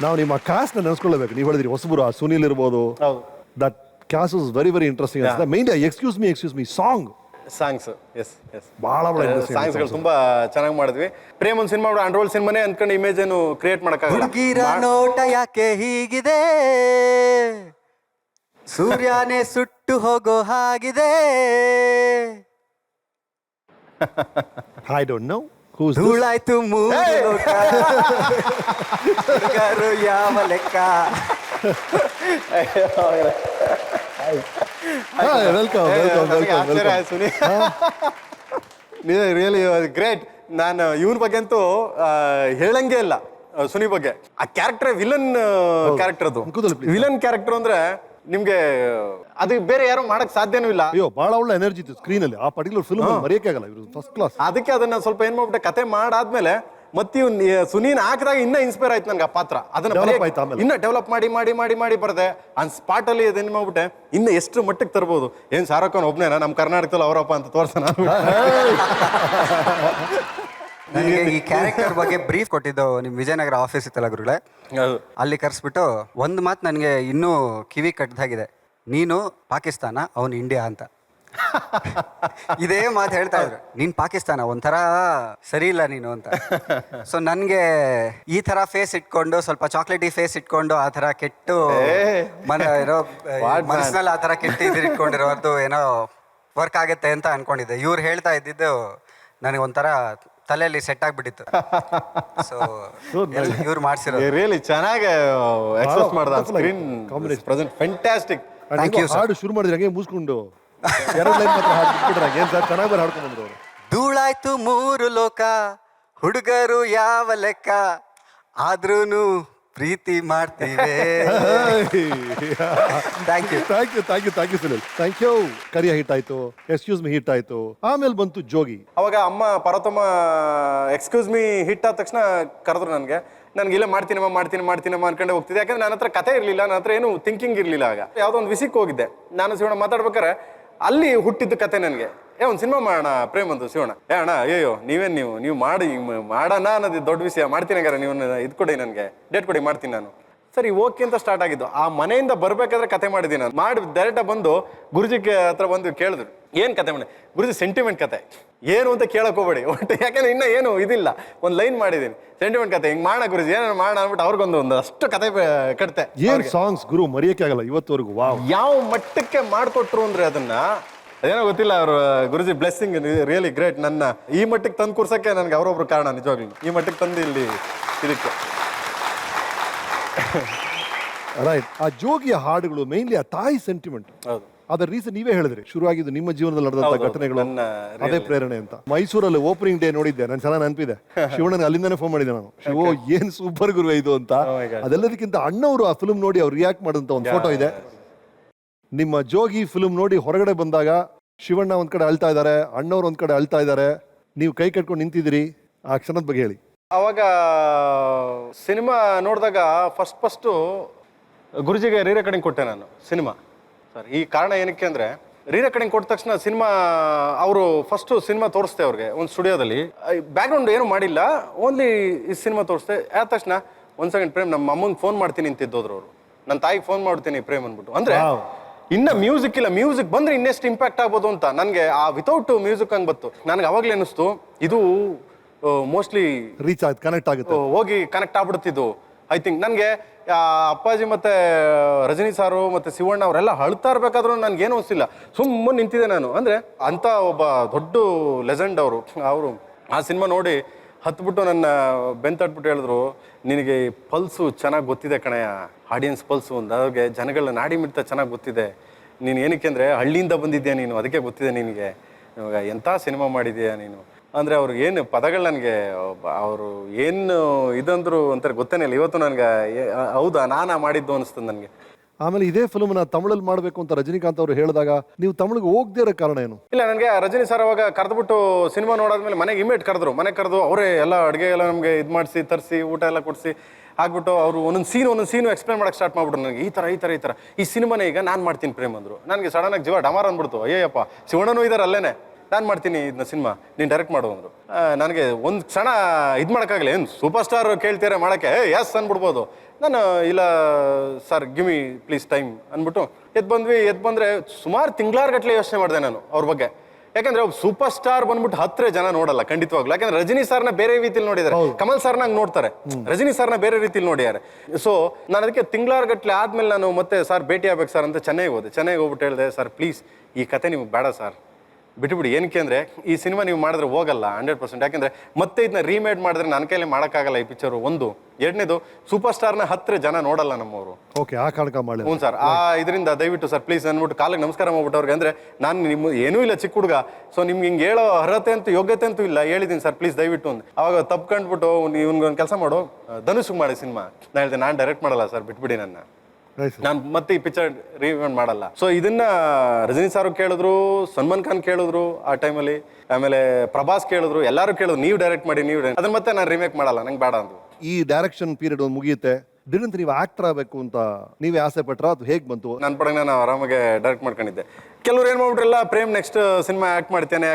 ನಾವು ನಿಮ್ಮ ಕಾಸ್ಟ್ನ ನೆನೆಸ್ಕೊಳ್ಬೇಕು. ನೀವು ಹೇಳಿದ್ರಿ ಹೊಸಬರು ಸುನೀಲ್ ಇರ್ಬೋದು, that case is very very interesting ಅನ್ಸುತ್ತೆ. Mainly excuse me song songs ಎಸ್ ಬಹಳ ಸಾಂಗ್ಸ್ಗಳು ತುಂಬಾ ಚೆನ್ನಾಗಿ ಮಾಡಿದ್ವಿ. ಪ್ರೇಮ್ ಒಂದು ಸಿನಿಮಾ ಅಂಡ್ರೋಲ್ ಸಿನಿಮಾನೇ ಅನ್ಕೊಂಡು ಇಮೇಜ್ ಏನು ಕ್ರಿಯೇಟ್ ಮಾಡಕ್ಕಾಗಲ್ಲ. ಹುಡುಗಿರ ನೋಟ ಯಾಕೆ ಹೀಗಿದೆ, ಸೂರ್ಯನೇ ಸುಟ್ಟು ಹೋಗೋ ಹಾಗಿದೆ, ಐ ಡೋಂಟ್ ನೋ ಹೂಸ್ ಧೂಳಾಯ್ತು ಮೂರು ಲೋಕ, ಹುಡುಗರು ಯಾವ ಲೆಕ್ಕ. Welcome Suni really great. ನಾನು ಇವನ್ ಬಗ್ಗೆ ಅಂತೂ ಹೇಳಂಗೆ ಇಲ್ಲ. ಸುನಿ ಬಗ್ಗೆ ಆ ಕ್ಯಾರೆಕ್ಟರ್ ವಿಲನ್ ಕ್ಯಾರೆಕ್ಟರ್, ಅದು ವಿಲನ್ ಕ್ಯಾರೆಕ್ಟರ್ ಅಂದ್ರೆ ನಿಮ್ಗೆ ಅದು ಬೇರೆ ಯಾರು ಮಾಡಕ್ ಸಾಧ್ಯನೂ ಇಲ್ಲ. ಅಯ್ಯೋ ಬಹಳ ಒಳ್ಳೆ ಎನರ್ಜಿ ಇತ್ತು ಸ್ಕ್ರೀನ್ ಅಲ್ಲಿ. ಆ ಪರ್ಟಿಕ್ಯುಲರ್ ಫಿಲ್ಮ್ ಮರೆಯಕ್ಕೆ ಆಗಲ್ಲ. ಇವರು ಫಸ್ಟ್ ಕ್ಲಾಸ್. ಅದಕ್ಕೆ ಅದನ್ನ ಸ್ವಲ್ಪ ಏನ್ ಮಾಡ್ಬಿಟ್ಟೆ, ಕತೆ ಮಾಡಾದ್ಮೇಲೆ ಮತ್ತೆ ಇವ್ನು ಸುನೀನ್ ಹಾಕಿದಾಗ ಇನ್ನ ಇನ್ಸ್ಪೈರ್ ಆಯ್ತು ನನ್ಗೆ ಆ ಪಾತ್ರ. ಅದನ್ನ ಇನ್ನ ಡೆವಲಪ್ ಮಾಡಿ ಮಾಡಿ ಮಾಡಿ ಮಾಡಿ ಬರ್ದೆ ಆನ್ ಸ್ಪಾಟ್ ಅಲ್ಲಿ ಅದೇನ್ ಮಾಡ್ಬಿಟ್ಟೆ, ಇನ್ನು ಎಷ್ಟು ಮಟ್ಟಕ್ಕೆ ತರ್ಬೋದು. ಏನ್ ಶಾರುಖ್ ಖಾನ್ ಒಬ್ನೇನಾ ನಮ್ಮ ಕರ್ನಾಟಕದಲ್ಲಿ ಅವರಪ್ಪ ಅಂತ ತೋರ್ಸೋಣ. ನನಗೆ ಈ ಕ್ಯಾರೆಕ್ಟರ್ ಬಗ್ಗೆ ಬ್ರೀಫ್ ಕೊಟ್ಟಿದ್ದು ನಿಮ್ ವಿಜಯನಗರ ಆಫೀಸ್ ಇತ್ತಲ್ಲ ಗುರುಗಳೇ, ಅಲ್ಲಿ ಕರೆಸ್ಬಿಟ್ಟು ಒಂದು ಮಾತು ನನಗೆ ಇನ್ನೂ ಕಿವಿ ಕಟ್ಟದಾಗಿದೆ. ನೀನು ಪಾಕಿಸ್ತಾನ, ಅವನು ಇಂಡಿಯಾ ಅಂತ. ಇದೇ ಮಾತು ಹೇಳ್ತಾ ಇದ್ರು. ನೀನ್ ಪಾಕಿಸ್ತಾನ, ಒಂಥರ ಸರಿ ಇಲ್ಲ ನೀನು ಅಂತ. ಸೊ ನನ್ಗೆ ಈ ತರ ಫೇಸ್ ಇಟ್ಕೊಂಡು, ಸ್ವಲ್ಪ ಚಾಕ್ಲೇಟಿ ಫೇಸ್ ಇಟ್ಕೊಂಡು, ಆ ತರ ಕೆಟ್ಟು ಏನೋ ಮನಸ್ಸಿನಲ್ಲಿ ಆ ತರ ಕೆಟ್ಟು ಇಟ್ಕೊಂಡಿರೋದು ಏನೋ ವರ್ಕ್ ಆಗತ್ತೆ ಅಂತ ಅನ್ಕೊಂಡಿದ್ದೆ. ಇವ್ರು ಹೇಳ್ತಾ ಇದ್ದಿದ್ದು ನನಗೆ ಒಂಥರ ತಲೆಯಲ್ಲಿ ಸೆಟ್ ಆಗ್ಬಿಟ್ಟಿತ್ತು. ಸೊ ಇವ್ರು ಮಾಡ್ಸಿರೋದು ರಿಯಲಿ ಚೆನ್ನಾಗಿ ಎಕ್ಸ್ಪ್ರೆಸ್ ಮಾಡ್ದ ಸ್ಕ್ರೀನ್ ಪ್ರೆಸೆಂಟ್ ಫ್ಯಾಂಟಾಸ್ಟಿಕ್. ಹಾಡು ಶುರು ಮಾಡಿದ್ರೆ ಹಂಗೆ ಮುಗಿಸ್ಕೊಂಡು ಎರಡು ಲೈನ್ ಮಾತ್ರ ಹಾಡ್ಬಿಟ್ರೆ ಏನ್ ಸರ್ ಚೆನ್ನಾಗಿ ಬರ ಹಾಡ್ಕೊಂಡು ಬಂದ್ರು ಅವರು. ಧೂಳಾಯ್ತು ಮೂರು ಲೋಕ, ಹುಡುಗರು ಯಾವ ಲೆಕ್ಕ, ಆದ್ರೂನು ಪ್ರೀತಿ ಮಾಡ್ತೀವಿ. Thank you Sunil, thank you. Kariya hit ಆಯ್ತು, ಎಕ್ಸ್ಕ್ಯೂಸ್ ಮಿ ಹಿಟ್ ಆಯ್ತು, ಆಮೇಲೆ ಬಂತು ಜೋಗಿ. ಅವಾಗ ಅಮ್ಮ ಪಾರ್ವತಮ್ಮ ಎಕ್ಸ್ಕ್ಯೂಸ್ ಮಿ ಹಿಟ್ ಆದ ತಕ್ಷಣ ಕರೆದ್ರು ನನಗೆ ಇಲ್ಲ ಮಾಡ್ತೀನಮ್ಮ ಅನ್ಕೊಂಡೆ ಹೋಗ್ತಿದ್ದೆ. ಯಾಕಂದ್ರೆ ನನ್ನ ಹತ್ರ ಕತೆ ಇರಲಿಲ್ಲ, ನನ್ನ ಹತ್ರ ಏನು ಥಿಂಕಿಂಗ್ ಇರಲಿಲ್ಲ. ಆಗ ಯಾವುದೋ ಒಂದು ವಿಸಿಕ್ ಹೋಗಿದ್ದೆ ನಾನು, ಶಿವಣ್ಣ ಮಾತಾಡ್ಬೇಕಾರೆ ಅಲ್ಲಿ ಹುಟ್ಟಿದ್ದ ಕತೆ ನನಗೆ. ಒಂದು ಸಿನಿಮಾ ಮಾಡೋಣ ಪ್ರೇಮ್ ಅಂತು. ಶಿವಣ್ಣ ಅಣ್ಣ ಅಯ್ಯೋ ನೀವು ಮಾಡೋಣ ಅನ್ನೋದು ದೊಡ್ಡ ವಿಷಯ. ಮಾಡ್ತೀನಿ ಹಂಗಾರೆ ನೀವು ಇದು ಕೊಡಿ, ನನಗೆ ಡೇಟ್ ಕೊಡಿ, ಮಾಡ್ತೀನಿ ನಾನು. ಸರಿ ಓಕೆ ಅಂತ ಸ್ಟಾರ್ಟ್ ಆಗಿದ್ದು. ಆ ಮನೆಯಿಂದ ಬರ್ಬೇಕಾದ್ರೆ ಕತೆ ಮಾಡಿದ್ದೀನಿ ನಾನು. ಮಾಡಿ ಡೈರೆಕ್ಟಾಗಿ ಬಂದು ಗುರುಜಿ ಹತ್ರ ಬಂದು ಕೇಳಿದ್ರು, ಏನು ಕತೆ ಮಾಡಿ ಗುರುಜಿ? ಸೆಂಟಿಮೆಂಟ್ ಕತೆ ಏನು ಅಂತ ಕೇಳಕ್ ಹೋಗ್ಬೇಡಿ ಒಟ್ಟು, ಯಾಕಂದ್ರೆ ಇನ್ನೂ ಏನು ಇದಿಲ್ಲ. ಒಂದು ಲೈನ್ ಮಾಡಿದ್ದೀನಿ, ಸೆಂಟಿಮೆಂಟ್ ಕತೆ, ಹಿಂಗೆ ಮಾಡೋಣ ಗುರುಜಿ, ಏನಾರು ಮಾಡೋಣ ಅಂದ್ಬಿಟ್ಟು ಅವ್ರಿಗೊಂದು ಅಷ್ಟು ಕತೆ ಕಟ್ತೆ. ಏನ್ ಸಾಂಗ್ಸ್ ಗುರು, ಮರೆಯಕ್ಕೆ ಆಗಲ್ಲ ಇವತ್ತವರೆಗೂ. ವಾವ್, ಯಾವ ಮಟ್ಟಕ್ಕೆ ಮಾಡಿಕೊಟ್ರು ಅಂದ್ರೆ ಅದೇನೋ ಗೊತ್ತಿಲ್ಲ. ಅವರು ಗುರುಜಿ ಬ್ಲೆಸ್ಸಿಂಗ್ ರಿಯಲಿ ಗ್ರೇಟ್. ನನ್ನ ಈ ಮಟ್ಟಕ್ಕೆ ತಂದು ಕೂರ್ಸಕ್ಕೆ ನನಗೆ ಅವರೊಬ್ರು ಕಾರಣ, ನಿಜವಾಗ್ಲೂ ಈ ಮಟ್ಟಕ್ಕೆ ತಂದು ಇಲ್ಲಿ ಇದಕ್ಕೆ. ರೈಟ್. ಆ ಜೋಗಿಯ ಹಾಡುಗಳು ಮೇನ್ಲಿ ಆ ತಾಯಿ ಸೆಂಟಿಮೆಂಟ್. ಅದರ ರೀಸನ್ ನೀವೇ ಹೇಳಿದ್ರಿ, ಶುರುವಾಗಿದ್ದು ನಿಮ್ಮ ಜೀವನದಲ್ಲಿ ನಡೆದಂತ ಘಟನೆಗಳು, ಅದೇ ಪ್ರೇರಣೆ ಅಂತ. ಮೈಸೂರಲ್ಲಿ ಓಪನಿಂಗ್ ಡೇ ನೋಡಿದ್ದೆ ನಾನು, ಚೆನ್ನಾಗಿ ನೆನಪಿದೆ. ಶಿವಣ್ಣನ ಅಲ್ಲಿಂದಾನೆ ಫೋನ್ ಮಾಡಿದ್ದೆ ನಾನು, ಶಿವ ಏನ್ ಸೂಪರ್ ಗುರು ಇದು ಅಂತ. ಅದೆಲ್ಲದಕ್ಕಿಂತ ಅಣ್ಣವರು ಆ ಫಿಲ್ಮ್ ನೋಡಿ ಅವ್ರು ರಿಯಾಕ್ಟ್ ಮಾಡಿದಂತ ಒಂದು ಫೋಟೋ ಇದೆ. ನಿಮ್ಮ ಜೋಗಿ ಫಿಲ್ಮ್ ನೋಡಿ ಹೊರಗಡೆ ಬಂದಾಗ ಶಿವಣ್ಣ ಒಂದ್ ಕಡೆ ಅಳ್ತಾ ಇದ್ದಾರೆ, ಅಣ್ಣವ್ರು ಒಂದ್ ಕಡೆ ಅಳ್ತಾ ಇದ್ದಾರೆ, ನೀವು ಕೈ ಕಟ್ಕೊಂಡು ನಿಂತಿದ್ದೀರಿ. ಆ ಕ್ಷಣದ ಬಗ್ಗೆ ಹೇಳಿ. ಅವಾಗ ಸಿನಿಮಾ ನೋಡಿದಾಗ ಫಸ್ಟು ಗುರುಜಿಗೆ ರೀ ರೆಕಾರ್ಡಿಂಗ್ ಕೊಟ್ಟೆ ನಾನು ಸಿನಿಮಾ. ಸರ್ ಈ ಕಾರಣ ಏನಕ್ಕೆ ಅಂದರೆ, ರೀ ರೆಕಾರ್ಡಿಂಗ್ ಕೊಟ್ಟ ತಕ್ಷಣ ಸಿನಿಮಾ ಅವರು ಫಸ್ಟು ಸಿನಿಮಾ ತೋರಿಸ್ತೆ ಅವ್ರಿಗೆ ಒಂದು ಸ್ಟುಡಿಯೋದಲ್ಲಿ. ಬ್ಯಾಕ್ಗ್ರೌಂಡ್ ಏನು ಮಾಡಿಲ್ಲ, ಓನ್ಲಿ ಈ ಸಿನಿಮಾ ತೋರಿಸ್ತೆ. ಆದ ತಕ್ಷಣ ಒಂದು ಸೆಕೆಂಡ್ ಪ್ರೇಮ್, ನಮ್ಮ ಅಮ್ಮಂಗೆ ಫೋನ್ ಮಾಡ್ತೀನಿ ಅಂತಿದ್ದೋದ್ರು ಅವರು. ನನ್ನ ತಾಯಿಗೆ ಫೋನ್ ಮಾಡ್ತೀನಿ ಪ್ರೇಮ್ ಅಂದ್ಬಿಟ್ಟು. ಅಂದರೆ ಇನ್ನ ಮ್ಯೂಸಿಕ್ ಇಲ್ಲ, ಮ್ಯೂಸಿಕ್ ಬಂದ್ರೆ ಇನ್ನೆಷ್ಟು ಇಂಪ್ಯಾಕ್ಟ್ ಆಗ್ಬೋದು ಅಂತ. ನನಗೆ ಆ ವಿತೌಟ್ ಮ್ಯೂಸಿಕ್ ಹಂಗೆ ಬತ್ತು. ನನಗೆ ಅವಾಗಲೇ ಅನ್ನಿಸ್ತು ಇದು ಮೋಸ್ಟ್ಲಿ ರೀಚ್ ಆಯ್ತು, ಕನೆಕ್ಟ್ ಆಗುತ್ತೆ, ಹೋಗಿ ಕನೆಕ್ಟ್ ಆಗ್ಬಿಡುತ್ತಿದ್ದು. ಐ ಥಿಂಕ್ ನನಗೆ ಅಪ್ಪಾಜಿ ಮತ್ತೆ ರಜನಿ ಸಾರು ಮತ್ತೆ ಶಿವಣ್ಣ ಅವರೆಲ್ಲ ಅಳ್ತಾ ಇರ್ಬೇಕಾದ್ರೂ ನನಗೇನು ಅನಿಸಿಲ್ಲ. ಸುಮ್ಮನೆ ನಿಂತಿದ್ದೆ ನಾನು. ಅಂದರೆ ಅಂಥ ಒಬ್ಬ ದೊಡ್ಡ ಲೆಜೆಂಡ್ ಅವರು ಆ ಸಿನಿಮಾ ನೋಡಿ ಹತ್ಬಿಟ್ಟು ನನ್ನ ಬೆಂತಟ್ಬಿಟ್ಟು ಹೇಳಿದ್ರು, ನಿನಗೆ ಪಲ್ಸು ಚೆನ್ನಾಗಿ ಗೊತ್ತಿದೆ ಕಣಯ್ಯ, ಆಡಿಯನ್ಸ್ ಪಲ್ಸು ಒಂದು, ಅದಾಗೆ ಜನಗಳ ನಾಡಿ ಮಿಡ್ತ ಚೆನ್ನಾಗಿ ಗೊತ್ತಿದೆ. ನೀನು ಏನಕ್ಕೆ ಅಂದರೆ ಹಳ್ಳಿಯಿಂದ ಬಂದಿದ್ಯಾ ನೀನು, ಅದಕ್ಕೆ ಗೊತ್ತಿದೆ ನಿನಗೆ. ಇವಾಗ ಎಂಥ ಸಿನಿಮಾ ಮಾಡಿದೀಯಾ ನೀನು ಅಂದರೆ ಅವ್ರಿಗೆ ಏನು ಪದಗಳು ನನಗೆ ಅವರು ಏನು ಇದಂದ್ರು ಅಂತಾರೆ ಗೊತ್ತೇನೆ ಇಲ್ಲ. ಇವತ್ತು ನನಗೆ ಹೌದಾ ನಾನಾ ಮಾಡಿದ್ದು ಅನಿಸ್ತದೆ ನನಗೆ. ಆಮೇಲೆ ಇದೇ ಫಿಲ್ಮ್ನ ತಮಿಳಲ್ಲಿ ಮಾಡಬೇಕು ಅಂತ ರಜನಿಕಾಂತ್ ಅವರು ಹೇಳಿದಾಗ ನೀವು ತಮಿಳಿಗೆ ಹೋಗದೇ ಇರೋ ಕಾರಣ ಏನು? ಇಲ್ಲ, ನನಗೆ ರಜನಿ ಸರ್ ಅವಾಗ ಕರೆದ್ಬಿಟ್ಟು ಸಿನಿಮಾ ನೋಡಾದ್ಮೇಲೆ ಮನೆಗೆ ಇಮೇಟ್ ಕರೆದ್ರು. ಮನೆಗೆ ಕರೆದು ಅವರೇ ಎಲ್ಲ ಅಡುಗೆ ಎಲ್ಲ ನಮಗೆ ಇದು ಮಾಡಿಸಿ ತರಿಸಿ ಊಟ ಎಲ್ಲ ಕೊಡಿಸಿ ಆಗ್ಬಿಟ್ಟು ಅವರು ಒಂದೊಂದು ಸೀನು ಎಕ್ಸ್ಪ್ಲೇನ್ ಮಾಡಕ್ಕೆ ಸ್ಟಾರ್ಟ್ ಮಾಡ್ಬಿಟ್ರು ನನಗೆ. ಈ ಥರ ಈ ಸಿನಿಮಾನೇ ಈಗ ನಾನು ಮಾಡ್ತೀನಿ ಪ್ರೇಮ್ ಅಂದರು. ನನಗೆ ಸಡನ್ನಾಗಿ ಜೀವ ಡಮಾರ್ ಅಂದ್ಬಿಡ್ತು. ಅಯ್ಯಪ್ಪ ಶಿವಣ್ಣನೂ ಇದ್ದಾರೆ ಅಲ್ಲೇನೆ. ನಾನು ಮಾಡ್ತೀನಿ ಇದನ್ನ ಸಿನಿಮಾ ನೀನು ಡೈರೆಕ್ಟ್ ಮಾಡು ಅಂದರು. ನನಗೆ ಒಂದು ಕ್ಷಣ ಇದು ಮಾಡೋಕ್ಕಾಗಲ್ಲ, ಏನು ಸೂಪರ್ ಸ್ಟಾರ್ ಕೇಳ್ತೀರಾ ಮಾಡೋಕ್ಕೆ ಎಸ್ ಅಂದ್ಬಿಡ್ಬೋದು. ನಾನು ಇಲ್ಲ sir give me please time ಅಂದ್ಬಿಟ್ಟು ಎದ್ದು ಬಂದರೆ ಸುಮಾರು ತಿಂಗಳಾರ್ಗಟ್ಲೆ ಯೋಚನೆ ಮಾಡಿದೆ ನಾನು ಅವ್ರ ಬಗ್ಗೆ. ಯಾಕಂದ್ರೆ ಸೂಪರ್ ಸ್ಟಾರ್ ಬಂದ್ಬಿಟ್ಟು ಹತ್ರ ಜನ ನೋಡಲ್ಲ ಖಂಡಿತವಾಗ್ಲು. ಯಾಕಂದ್ರೆ ರಜನಿ ಸರ್ನ ಬೇರೆ ರೀತಿಯಲ್ಲಿ ನೋಡಿದ್ದಾರೆ, ಕಮಲ್ ಸರ್ನ ಹಂಗೆ ನೋಡ್ತಾರೆ, ರಜನಿ ಸರ್ನ ಬೇರೆ ರೀತಿಯಲ್ಲಿ ನೋಡಿದ್ದಾರೆ. ಸೊ ನಾನು ಅದಕ್ಕೆ ತಿಂಗಳಾರ್ಗಟ್ಲೆ ಆದ್ಮೇಲೆ ನಾನು ಮತ್ತೆ ಸರ್ ಭೇಟಿ ಆಗ್ಬೇಕು ಸರ್ ಅಂತ ಚೆನ್ನೈಗೆ ಹೋಗ್ಬಿಟ್ಟು ಹೇಳಿದೆ, ಸರ್ ಪ್ಲೀಸ್ ಈ ಕತೆ ನಿಮ್ಗೆ ಬೇಡ ಸರ್, ಬಿಟ್ಬಿಡಿ. ಏನಕ್ಕೆ ಅಂದರೆ ಈ ಸಿನಿಮಾ ನೀವು ಮಾಡಿದ್ರೆ ಹೋಗಲ್ಲ 100%. ಯಾಕೆಂದರೆ ಮತ್ತೆ ಇದನ್ನ ರೀಮೇಡ್ ಮಾಡಿದ್ರೆ ನನ್ನ ಕೈಲಿ ಮಾಡೋಕ್ಕಾಗಲ್ಲ ಈ ಪಿಕ್ಚರು. ಒಂದು ಎರಡನೇದು ಸೂಪರ್ ಸ್ಟಾರ್ನ ಹತ್ರ ಜನ ನೋಡಲ್ಲ ನಮ್ಮವರು. ಓಕೆ, ಆ ಕಾರಣಕ್ಕೆ ಮಾಡಿ. ಹ್ಞೂ ಸರ್, ಇದರಿಂದ ದಯವಿಟ್ಟು ಸರ್ ಪ್ಲೀಸ್ ಅಂದ್ಬಿಟ್ಟು ಕಾಲಿಗೆ ನಮಸ್ಕಾರ ಮಾಡ್ಬಿಟ್ಟು ಅವ್ರಿಗೆ. ಅಂದರೆ ನಾನು ನಿಮ್ಮ ಏನೂ ಇಲ್ಲ ಚಿಕ್ಕ ಹುಡುಗ, ಸೊ ನಿಮ್ಗೆ ಹಿಂಗೆ ಹೇಳೋ ಅರ್ಹತೆ ಅಂತೂ ಯೋಗ್ಯತೆ ಅಂತೂ ಇಲ್ಲ, ಹೇಳಿದ್ದೀನಿ ಸರ್ ಪ್ಲೀಸ್ ದಯವಿಟ್ಟು ಅಂತ. ಅವಾಗ ತಪ್ಕೊಂಡ್ಬಿಟ್ಟು ಇವ್ನಿಗೊಂದು ಕೆಲಸ ಮಾಡು, ಧನುಷ್ ಮಾಡಿ ಸಿನಿಮಾ. ನಾನು ಹೇಳಿದೆ ನಾನು ಡೈರೆಕ್ಟ್ ಮಾಡಲ್ಲ ಸರ್, ಬಿಟ್ಬಿಡಿ ನನ್ನ, ನಾನು ಮತ್ತೆ ಈ ಪಿಕ್ಚರ್ ರೀಮೆಂಟ್ ಮಾಡಲ್ಲ. ಸೊ ಇದನ್ನ ರಜನಿ ಸಾರು ಕೇಳಿದ್ರು, ಸಲ್ಮಾನ್ ಖಾನ್ ಕೇಳಿದ್ರು ಆ ಟೈಮಲ್ಲಿ, ಆಮೇಲೆ ಪ್ರಭಾಸ್ ಕೇಳಿದ್ರು, ಎಲ್ಲರೂ ಕೇಳಿದ್ರು ನೀವು ಡೈರೆಕ್ಟ್ ಮಾಡಿ, ನೀವು ಅದನ್ನ ಮತ್ತೆ ನಾನು ರೀಮೇಕ್ ಮಾಡಲ್ಲ, ನಂಗೆ ಬೇಡ ಅಂದ್ರು. ಈ ಡೈರೆಕ್ಷನ್ ಪೀರಿಯಡ್ ಒಂದು ಮುಗಿಯುತ್ತೆ, ದಿನಂತ ನೀವು ಆಕ್ಟರ್ ಆಗಬೇಕು ಅಂತ ನೀವೇ ಆಸೆ ಪಟ್ರ, ಅದು ಹೇಗೆ ಬಂತು? ನನ್ನ ಪಡೆಗೆ ನಾನು ಆರಾಮಾಗೆ ಡೈರೆಕ್ಟ್ ಮಾಡ್ಕೊಂಡಿದ್ದೆ. ಕೆಲವ್ರು ಏನು ಮಾಡ್ಬಿಟ್ರಲ್ಲ, ಪ್ರೇಮ್ ನೆಕ್ಸ್ಟ್ ಸಿನಿಮಾ ಆಕ್ಟ್ ಮಾಡ್ತೇನೆ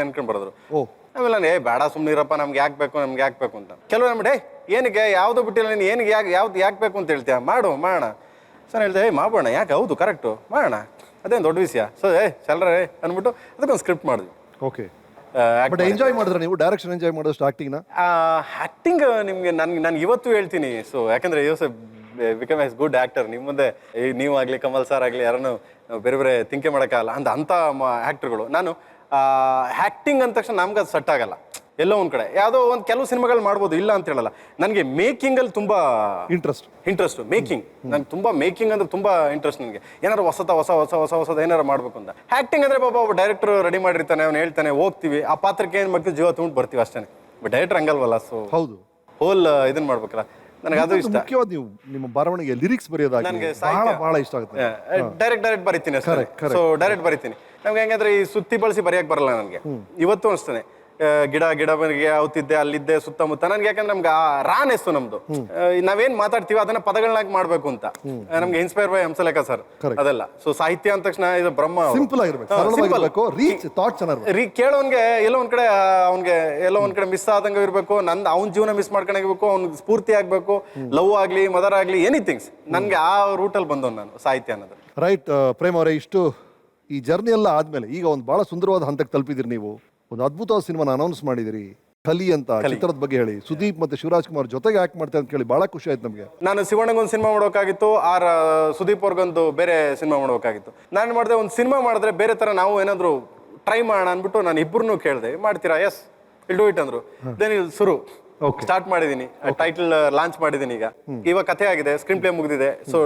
ಅನ್ಕೊಂಡು ಬರೋದ್ರು. ಆಮೇಲೆ ನಾನು ಬೇಡ ಸುಮ್ಮನೆ ಇರಪ್ಪ, ನಮ್ಗೆ ಯಾಕೆ ಬೇಕು ಅಂತ. ಕೆಲವ್ರು ಅಂದ್ಬಿಟ್ಟೆ ಏನಕ್ಕೆ ಯಾವುದು ಬಿಟ್ಟಿಲ್ಲ ನೀನು, ಏನಕ್ಕೆ ಯಾಕೆ ಬೇಕು ಅಂತ ಹೇಳ್ತೀಯ, ಮಾಡೋಣ ಸರ್. ಹೇಳ್ದೆ ಮಾಡೋಣ, ಯಾಕೆ, ಹೌದು ಕರೆಕ್ಟು ಮಾಡೋಣ, ಅದೇನು ದೊಡ್ಡ ವಿಷಯ. ಸೊ ಚಲ್ರೆ ಅಂದ್ಬಿಟ್ಟು ಅದಕ್ಕೊಂದು ಸ್ಕ್ರಿಪ್ಟ್ ಮಾಡಿದ್ವಿ. ಓಕೆ, ಬಟ್ ಎಂಜಾಯ್ ಮಾಡಿದ್ರೆ ನೀವು ಡೈರೆಕ್ಷನ್ ಎಂಜಾಯ್ ಮಾಡೋಷ್ಟು ಆಕ್ಟಿಂಗ್ನ? ಆಕ್ಟಿಂಗ್ ನಿಮಗೆ ನಾನು ಇವತ್ತು ಹೇಳ್ತೀನಿ. ಸೊ ಯಾಕಂದ್ರೆ ಬಿಕಮ್ ಎಸ್ ಗುಡ್ ಆಕ್ಟರ್. ನಿಮ್ಮ ಮುಂದೆ ನೀವಾಗಲಿ ಕಮಲ್ ಸರ್ ಆಗಲಿ ಯಾರನ್ನು ಬೇರೆ ತಿಂಕೆ ಮಾಡೋಕ್ಕಾಗಲ್ಲ ಅಂಥ ಆ್ಯಕ್ಟರ್ಗಳು. ನಾನು ಆ್ಯಕ್ಟಿಂಗ್ ಅಂದ ತಕ್ಷಣ ನಮ್ಗೆ ಅದು ಸೆಟ್ ಆಗಲ್ಲ. ಎಲ್ಲೋ ಒಂದು ಕಡೆ ಯಾವುದೋ ಒಂದು ಕೆಲವು ಸಿನಿಮಾಗಳು ಮಾಡ್ಬೋದು, ಇಲ್ಲ ಅಂತ ಹೇಳಲ್ಲ. ನನಗೆ ಮೇಕಿಂಗಲ್ಲಿ ತುಂಬ ಇಂಟ್ರೆಸ್ಟ್ ಮೇಕಿಂಗ್. ನಂಗೆ ತುಂಬ ಮೇಕಿಂಗ್ ಅಂದ್ರೆ ತುಂಬ ಇಂಟ್ರೆಸ್ಟ್. ನನಗೆ ಏನಾರು ಹೊಸದ ಏನಾರು ಮಾಡಬೇಕು ಅಂತ. ಆ್ಯಕ್ಟಿಂಗ್ ಅಂದರೆ ಪಾಪ ಒಬ್ಬ ಡೈರೆಕ್ಟರ್ ರೆಡಿ ಮಾಡಿರ್ತಾನೆ, ಅವ್ನು ಹೇಳ್ತಾನೆ, ಹೋಗ್ತೀವಿ ಆ ಪಾತ್ರಕ್ಕೆ ಏನು ಮಾಡ್ತೀವಿ, ಜೀವ ತುಂಬ ಬರ್ತೀವಿ ಅಷ್ಟೇ. ಬಟ್ ಡೈರೆಕ್ಟರ್ ಹಂಗಲ್ವಲ್ಲ. ಸೊ ಹೌದು, ಹೋಲ್ ಇದನ್ನ ಮಾಡ್ಬೇಕಲ್ಲ, ನನಗೆ ಅದು ಇಷ್ಟ. ಮುಖ್ಯವಾದ ನೀವು ನಿಮ್ಮ ಬರವಣಿಗೆ ಲಿರಿಕ್ಸ್ ಬರೆಯೋದಾಗಿ ನನಗೆ ಬಹಳ ಇಷ್ಟ ಆಗುತ್ತೆ. ಡೈರೆಕ್ಟ್ ಬರಿತೀನಿ ಅಷ್ಟೇ. ಸೊ ಡೈರೆಕ್ಟ್ ಬರಿತೀನಿ. ನಮ್ಗೆ ಹೆಂಗಂದ್ರೆ ಈ ಸುತ್ತಿ ಬಳಸಿ ಬರೆಯಕ್ಕೆ ಬರಲ್ಲ ನನಗೆ. ಇವತ್ತು ಅಷ್ಟೇ ಗಿಡ ಬರಿಗೆ ಅವತ್ತಿದ್ದೆ, ಅಲ್ಲಿದ್ದೆ, ಸುತ್ತಮುತ್ತ. ನನ್ಗೆ ಯಾಕಂದ್ರೆ ನಮ್ಗೆ ಆ ರಾನೆಸ್ಸು ನಮ್ದು. ನಾವೇನ್ ಮಾತಾಡ್ತೀವಿ ಅದನ್ನ ಪದಗಳನ್ನಾಗಿ ಮಾಡ್ಬೇಕು ಅಂತ. ನಮ್ಗೆ ಇನ್ಸ್ಪೈರ್ ಬೈ ಹಂಸಲೇಖ ಸರ್ ಅದೆಲ್ಲ. ಸೊ ಸಾಹಿತ್ಯ ಅಂದ ತಕ್ಷಣ ಇದು ಬ್ರಹ್ಮ, ಸಿಂಪಲ್ ಆಗಿರ್ಬೇಕು, ರೀಚ್ ಥಾಟ್ ಚೆನ್ನಾಗಿ ಕೇಳೋನ್ಗೆ ಎಲ್ಲೋ ಒಂದ್ ಕಡೆ ಮಿಸ್ ಆದಂಗ ಇರ್ಬೇಕು. ಅವ್ನ ಜೀವನ ಮಿಸ್ ಮಾಡ್ಕೊಂಡಾಗಿರ್ಬೇಕು, ಅವ್ನ್ ಸ್ಫೂರ್ತಿ ಆಗ್ಬೇಕು, ಲವ್ ಆಗ್ಲಿ, ಮದರ್ ಆಗ್ಲಿ, ಎನಿಥಿಂಗ್ಸ್. ನನ್ಗೆ ಆ ರೂಟಲ್ಲಿ ಬಂದವ್ ನಾನು ಸಾಹಿತ್ಯ ಅನ್ನೋದು. ರೈಟ್. ಪ್ರೇಮ್ ಅವರೇ, ಇಷ್ಟು ಈ ಜರ್ನಿ ಎಲ್ಲ ಆದ್ಮೇಲೆ ಈಗ ಒಂದು ಬಹಳ ಸುಂದರವಾದ ಹಂತಕ್ಕೆ ತಲುಪಿದಿರಿ. ನೀವು ಒಂದು ಅದ್ಭುತವಾದ ಸಿನಿಮಾನ ಅನೌನ್ಸ್ ಮಾಡಿದಿರಿ, ಕಲಿ ಅಂತ. ಚಿತ್ರದ ಬಗ್ಗೆ ಹೇಳಿ. ಸುದೀಪ್ ಮತ್ತೆ ಶಿವರಾಜ್ ಕುಮಾರ್ ಜೊತೆಗೆ ಆಕ್ಟ್ ಮಾಡ್ತಾರೆ ಅಂತ ಕೇಳಿ ಬಹಳ ಖುಷಿ ಆಯ್ತು ನಮಗೆ. ನಾನು ಶಿವಣ್ಣಗೊಂದು ಸಿನಿಮಾ ಮಾಡೋಕ್ಕಾಗಿತ್ತು, ಸುದೀಪ್ ಅವ್ರಿಗೊಂದು ಬೇರೆ ಸಿನಿಮಾ ಮಾಡೋಕ್ಕಾಗಿತ್ತು. ನಾನು ಮಾಡಿದೆ ಒಂದು ಸಿನಿಮಾ ಮಾಡಿದ್ರೆ ಬೇರೆ ತರ ನಾವು ಏನಾದ್ರು ಟ್ರೈ ಮಾಡೋಣ ಅಂದ್ಬಿಟ್ಟು ನಾನು ಇಬ್ಬರನ್ನೂ ಕೇಳಿದೆ, ಮಾಡ್ತೀರಾ? ಎಸ್, ವಿಲ್ ಡೂ ಇಟ್ ಅಂದ್ರು. ದೆನ್ ಇಲ್ಲಿ ಸ್ಟಾರ್ಟ್ ಮಾಡಿದೀನಿ, ಟೈಟಲ್ ಲಾಂಚ್ ಮಾಡಿದೀನಿ. ಇವಾಗ ಕಥೆ ಆಗಿದೆ, ಸ್ಕ್ರೀನ್ ಪ್ಲೇ ಮುಗಿದಿದೆ. So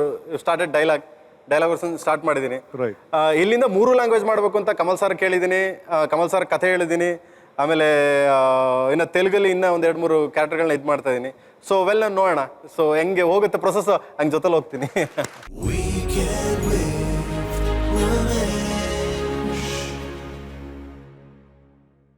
started dialogue version start ಮಾಡಿದ್ದೀನಿ. ಇಲ್ಲಿಂದ 3 ಲ್ಯಾಂಗ್ವೇಜ್ ಮಾಡಬೇಕು ಅಂತ ಕಮಲ್ ಸರ್ ಕೇಳಿದ್ದೀನಿ, ಕಮಲ್ ಸರ್ ಕಥೆ ಹೇಳಿದ್ದೀನಿ. ಆಮೇಲೆ ಇನ್ನು ತೆಲುಗಲ್ಲಿ ಇನ್ನೂ ಒಂದು 2-3 ಕ್ಯಾರೆಕ್ಟರ್ಗಳನ್ನ ಇದು ಮಾಡ್ತಾ ಇದ್ದೀನಿ. ಸೊ ನೋಡೋಣ, ಸೊ ಹೆಂಗೆ ಹೋಗುತ್ತೆ ಪ್ರೊಸೆಸ್, ಹಂಗೆ ಜೊತೆಲಿ ಹೋಗ್ತೀನಿ.